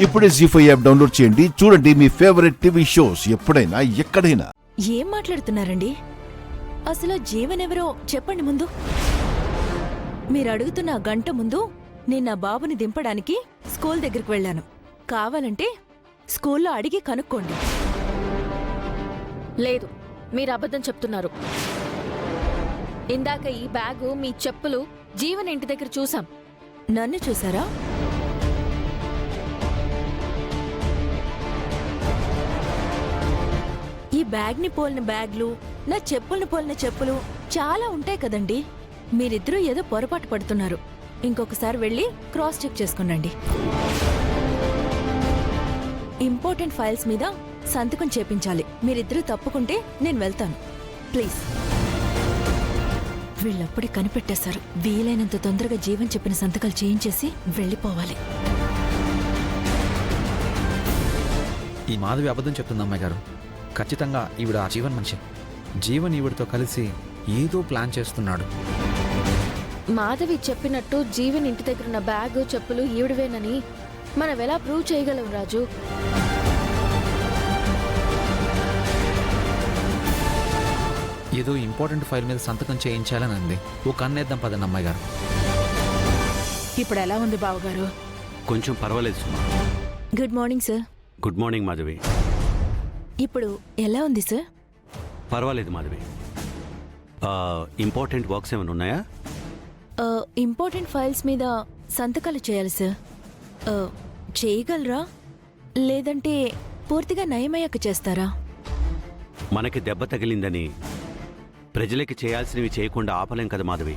ఇప్పుడే జీ5 app download చేయండి. చూడండి మీ ఫేవరెట్ టీవీ షోస్ ఎప్పుడైనా ఎక్కడైనా. ఏం మాట్లాడుతున్నారండి? అసలు జీవన్ ఎవరో చెప్పండి ముందు. మీరు అడుగుతున్న గంట ముందు నేను నా బాబుని దింపడానికి స్కూల్ దగ్గరికి వెళ్ళాను. కావాలంటే స్కూల్లో అడిగి కనుక్కోండి. లేదు, మీరు అబద్ధం చెప్తున్నారు. ఇందాక ఈ బ్యాగు, మీ చెప్పులు జీవన్ ఇంటి దగ్గర చూసాం. నన్ను చూసారా? ఈ బ్యాగ్ని పోలిన బ్యాగ్లు, నా చెప్పుల్ని పోలిన చెప్పులు చాలా ఉంటాయి కదండి. మీరిద్దరూ ఏదో పొరపాటు పడుతున్నారు. ఇంకొకసారి వెళ్ళి క్రాస్ చెక్ చేసుకునండి. ఇంపార్టెంట్ ఫైల్స్ మీద సంతకం చేపించాలి. మీరిద్దరూ తప్పుకుంటే నేను వెళ్తాను. ప్లీజ్. వీళ్ళప్పుడే కనిపెట్టేశారు. వీలైనంత తొందరగా జీవన్ చెప్పిన సంతకాలు చేయించేసి వెళ్ళిపోవాలి. ఈ మాధవి అబద్ధం చెప్తుంది అమ్మాయి గారు. ఖచ్చితంగా ఈవిడ ఆ జీవన్ మనిషి. జీవన్ ఈవిడతో కలిసి ఏదో ప్లాన్ చేస్తున్నాడు. మాధవి చెప్పినట్టు జీవన్ ఇంటి దగ్గర ఉన్న బ్యాగు, చెప్పులు ఈవిడవేనని మనం ఎలా ప్రూవ్ చేయగలం రాజు? ఏదో ఇంపార్టెంట్ ఫైల్ మీద సంతకం చేయించాలని అంది. ఓ కన్నేద్దాం పదండి అమ్మాయి గారు. ఇప్పుడు ఎలా ఉంది బావగారు? కొంచెం పర్వాలేదు సుమా. Good morning sir. Good morning Madhavi. ఇప్పుడు ఎలా ఉంది సార్? పర్వాలేదు మాధవి. ఇంపార్టెంట్ వర్క్స్ ఏమైనా ఉన్నాయా? ఇంపార్టెంట్ ఫైల్స్ మీద సంతకాలు చేయాలి సార్. చేయగలరా? లేదంటే పూర్తిగా నయమయ్యాక చేస్తారా? మనకి దెబ్బ తగిలిందని ప్రజలకి చేయాల్సినవి చేయకుండా ఆపలేం కదా మాధవి.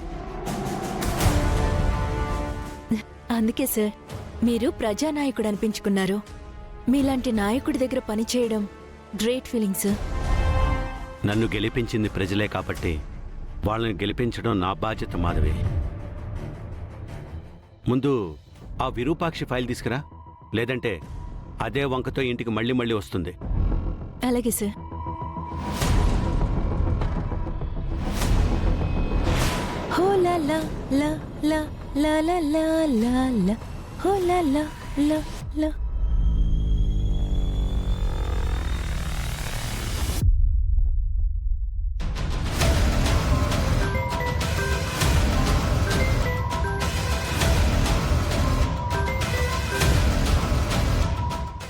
అందుకే సార్ మీరు ప్రజానాయకుడు అనిపించుకున్నారు. మీలాంటి నాయకుడి దగ్గర పనిచేయడం గ్రేట్ ఫీలింగ్ సార్. నన్ను గెలిపించింది ప్రజలే కాబట్టి వాళ్ళని గెలిపించడం నా బాధ్యత మాధవి. ముందు ఆ విరూపాక్షి ఫైల్ తీసుకురా, లేదంటే అదే వంకతో ఇంటికి మళ్ళీ మళ్ళీ వస్తుంది. అలాగే సార్. హో లా లా లా లా లా లా లా లా లా హో లా లా లా లా.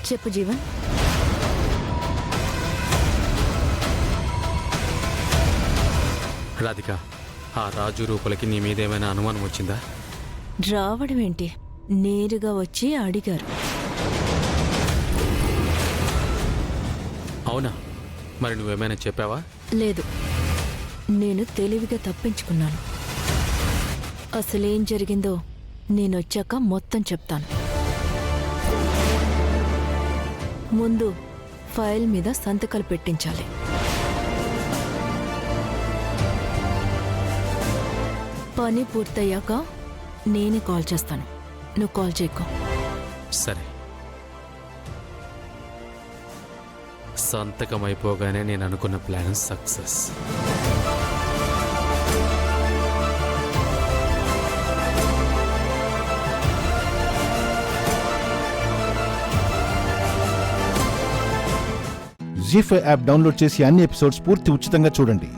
చెప్పు జీవన్. రాధిక, ఆ రాజు రూపలకి నీ మీదేమైనా అనుమానం వచ్చిందా? రావడం ఏంటి, నేరుగా వచ్చి అడిగారు. అవునా? మరి నువ్వేమైనా చెప్పావా? లేదు, నేను తెలివిగా తప్పించుకున్నాను. అసలేం జరిగిందో నేనొచ్చాక మొత్తం చెప్తాను. ముందు ఫైల్ మీద సంతకాలు పెట్టించాలి. పని పూర్తయ్యాక నేనే కాల్ చేస్తాను. నువ్వు కాల్ చేయకు. సరే. సంతకం అయిపోగానే నేను అనుకున్న ప్లాన్ సక్సెస్. జీ5 యాప్ డౌన్లోడ్ చేసి అన్ని ఎపిసోడ్స్ పూర్తి ఉచితంగా చూడండి.